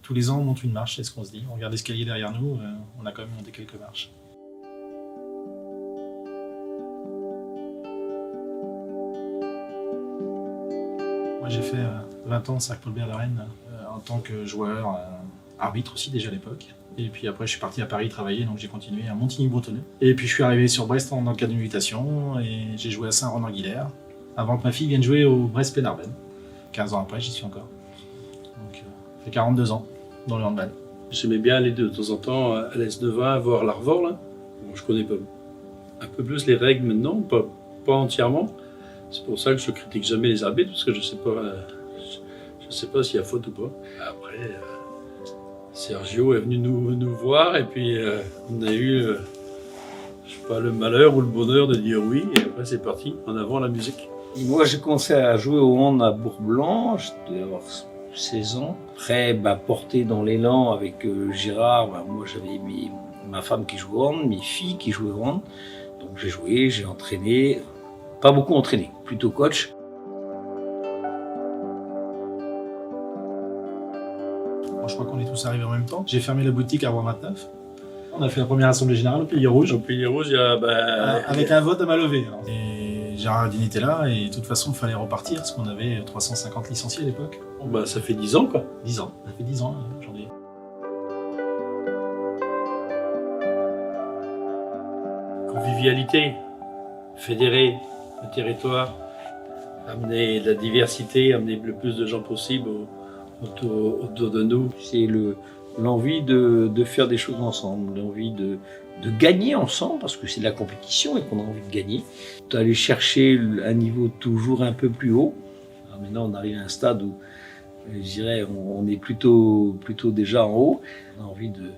Tous les ans, on monte une marche, c'est ce qu'on se dit. On regarde l'escalier derrière nous, on a quand même monté quelques marches. Moi, j'ai fait 20 ans de Cercle Paul Bert de Rennes en tant que joueur, arbitre aussi déjà à l'époque. Et puis après, je suis parti à Paris travailler, donc j'ai continué à Montigny-Bretonneux. Et puis je suis arrivé sur Brest dans le cadre d'une mutation et j'ai joué à Saint-Ronan-Guilher avant que ma fille vienne jouer au Brest Pénarben. 15 ans après, j'y suis encore. Donc, ça fait 42 ans dans le handball. J'aimais bien aller de temps en temps à l'Est-Devin voir l'Arvor, là. Bon, je connais pas un peu plus les règles maintenant, pas entièrement. C'est pour ça que je critique jamais les arbitres, parce que je sais pas s'il y a faute ou pas. Après, Sergio est venu nous voir, et puis on a eu, je sais pas, le malheur ou le bonheur de dire oui, et après c'est parti, en avant la musique. Moi, j'ai commencé à jouer au hand à Bourg-Blanc, je devais avoir 16 ans. Après, porté dans l'élan avec Gérard, moi j'avais ma femme qui jouait au hand, mes filles qui jouaient au hand. Donc j'ai joué, j'ai entraîné, pas beaucoup entraîné, plutôt coach. Bon, je crois qu'on est tous arrivés en même temps. J'ai fermé la boutique à Rouen 29. On a fait la première assemblée générale au Pilier Rouge. Au Pilier Rouge, il y a... avec un vote à main levée. Et Gérard Dini était là, et de toute façon, il fallait repartir, parce qu'on avait 350 licenciés à l'époque. ça fait 10 ans, quoi. 10 ans, ça fait 10 ans aujourd'hui. Convivialité, fédérer le territoire, amener de la diversité, amener le plus de gens possible autour de nous. C'est l'envie de faire des choses ensemble, l'envie de gagner ensemble, parce que c'est de la compétition et qu'on a envie de gagner. D'aller chercher un niveau toujours un peu plus haut. Alors maintenant, on arrive à un stade où, je dirais, on est plutôt déjà en haut. On a envie de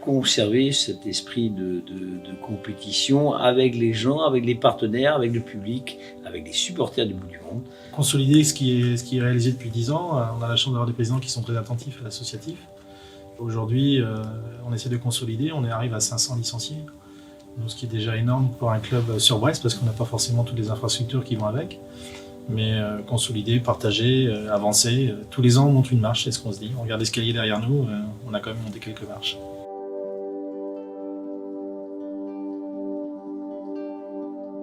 conserver cet esprit de compétition avec les gens, avec les partenaires, avec le public, avec les supporters du bout du monde. Consolider ce qui est réalisé depuis 10 ans. On a la chance d'avoir des présidents qui sont très attentifs à l'associatif. Aujourd'hui, on essaie de consolider, on arrive à 500 licenciés. Donc, ce qui est déjà énorme pour un club sur Brest, parce qu'on n'a pas forcément toutes les infrastructures qui vont avec. Mais consolider, partager, avancer. Tous les ans, on monte une marche, c'est ce qu'on se dit. On regarde l'escalier derrière nous, on a quand même monté quelques marches.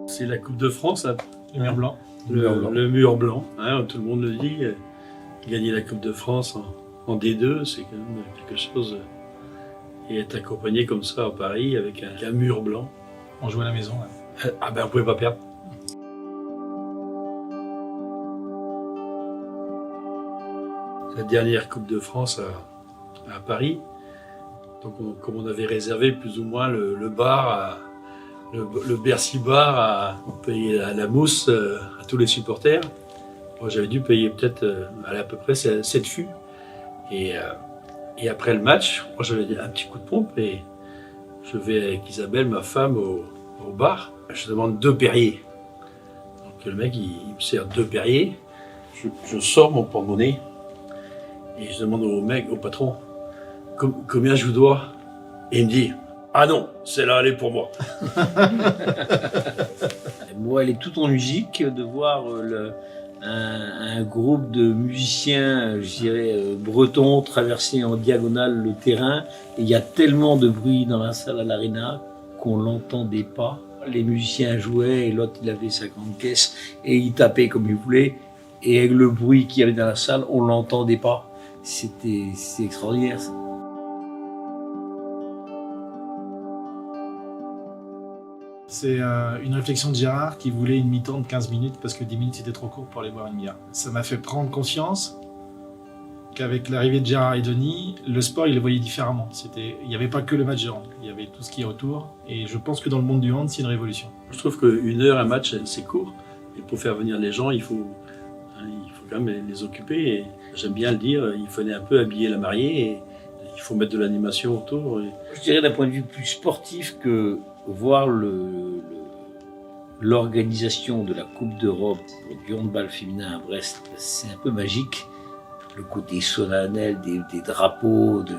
C'est la Coupe de France, là. Le mur blanc. Le mur blanc, hein, tout le monde le dit. Gagner la Coupe de France en D2, c'est quand même quelque chose. Et être accompagné comme ça à Paris avec un mur blanc. On joue à la maison. Là. On pouvait pas perdre. La dernière Coupe de France à Paris. Donc comme on avait réservé plus ou moins le bar, le Bercy Bar, on payait la mousse à tous les supporters. Moi j'avais dû payer peut-être à peu près 7 fûts. Et après le match, moi j'avais un petit coup de pompe et je vais avec Isabelle, ma femme, au bar. Je demande 2 Perrier. Donc le mec il me sert 2 Perrier. Je sors mon porte-monnaie et je demande au patron combien je vous dois. Et il me dit ah non, celle-là elle est pour moi. Moi, elle est toute en musique de voir un groupe de musiciens, je dirais, bretons traverser en diagonale le terrain. Et il y a tellement de bruit dans la salle à l'Arena qu'on l'entendait pas. Les musiciens jouaient et l'autre il avait sa grande caisse et il tapait comme il voulait. Et avec le bruit qu'il y avait dans la salle, on l'entendait pas. C'était extraordinaire ça. C'est une réflexion de Gérard qui voulait une mi-temps de 15 minutes parce que 10 minutes c'était trop court pour aller boire une bière. Ça m'a fait prendre conscience qu'avec l'arrivée de Gérard et Denis, le sport il le voyait différemment. Il n'y avait pas que le match de hand, il y avait tout ce qui est autour. Et je pense que dans le monde du hand, c'est une révolution. Je trouve qu'une heure un match c'est court. Et pour faire venir les gens, il faut quand même les occuper. Et j'aime bien le dire, il fallait un peu habiller la mariée et il faut mettre de l'animation autour. Je dirais d'un point de vue plus sportif que voir l'organisation de la Coupe d'Europe du handball féminin à Brest, c'est un peu magique. Le côté solennel des drapeaux, du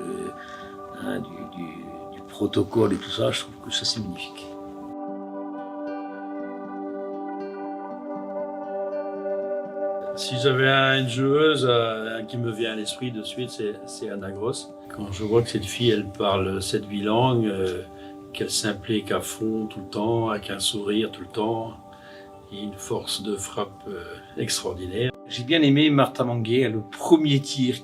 protocole et tout ça, je trouve que ça c'est magnifique. Si j'avais une joueuse qui me vient à l'esprit de suite, c'est Anna Gross. Quand je vois que cette fille, elle parle 7-8 langues, qu'elle s'implique à fond tout le temps, avec un sourire tout le temps, et une force de frappe extraordinaire. J'ai bien aimé Martha Manguet, le premier tir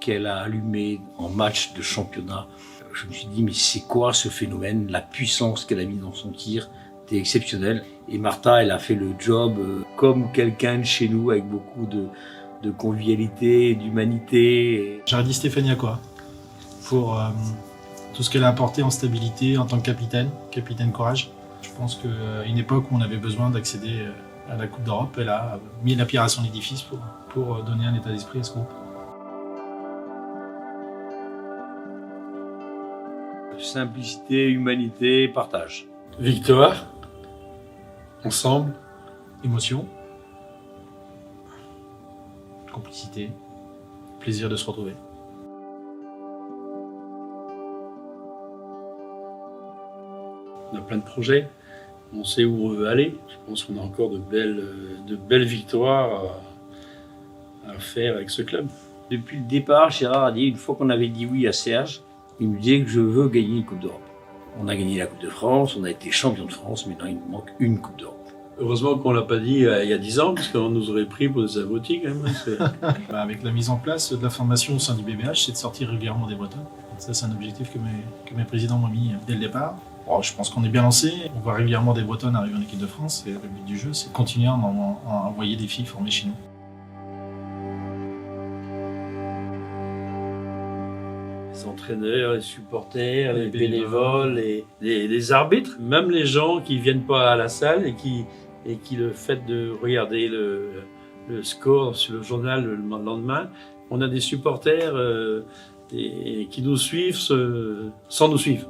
qu'elle a allumé en match de championnat. Je me suis dit, mais c'est quoi ce phénomène? La puissance qu'elle a mis dans son tir, c'était exceptionnel. Et Martha, elle a fait le job comme quelqu'un de chez nous, avec beaucoup de convivialité, d'humanité. J'aurais dit Stéphanie Aqua, pour tout ce qu'elle a apporté en stabilité en tant que capitaine courage. Je pense qu'à une époque où on avait besoin d'accéder à la Coupe d'Europe, elle a mis la pierre à son édifice pour donner un état d'esprit à ce groupe. Simplicité, humanité, partage. Victoire, ensemble, Émotion, complicité, plaisir de se retrouver. on a plein de projets, on sait où on veut aller. Je pense qu'on a encore de belles victoires à faire avec ce club. Depuis le départ, Gérard a dit, une fois qu'on avait dit oui à Serge, il me disait que je veux gagner une Coupe d'Europe. On a gagné la Coupe de France, on a été champion de France, maintenant il nous manque une Coupe d'Europe. Heureusement qu'on ne l'a pas dit il y a 10 ans, parce qu'on nous aurait pris pour des abrutis quand même. Avec la mise en place de la formation au sein du BBH, c'est de sortir régulièrement des Bretons. Ça, c'est un objectif que mes présidents m'ont mis dès le départ. Bon, je pense qu'on est bien lancé. On voit régulièrement des Bretonnes arriver en équipe de France. Et le but du jeu, c'est de continuer à envoyer des filles formées chez nous. Les entraîneurs, les supporters, les bénévoles, les arbitres, même les gens qui ne viennent pas à la salle et qui le fait de regarder le score sur le journal le lendemain, on a des supporters qui nous suivent sans nous suivre.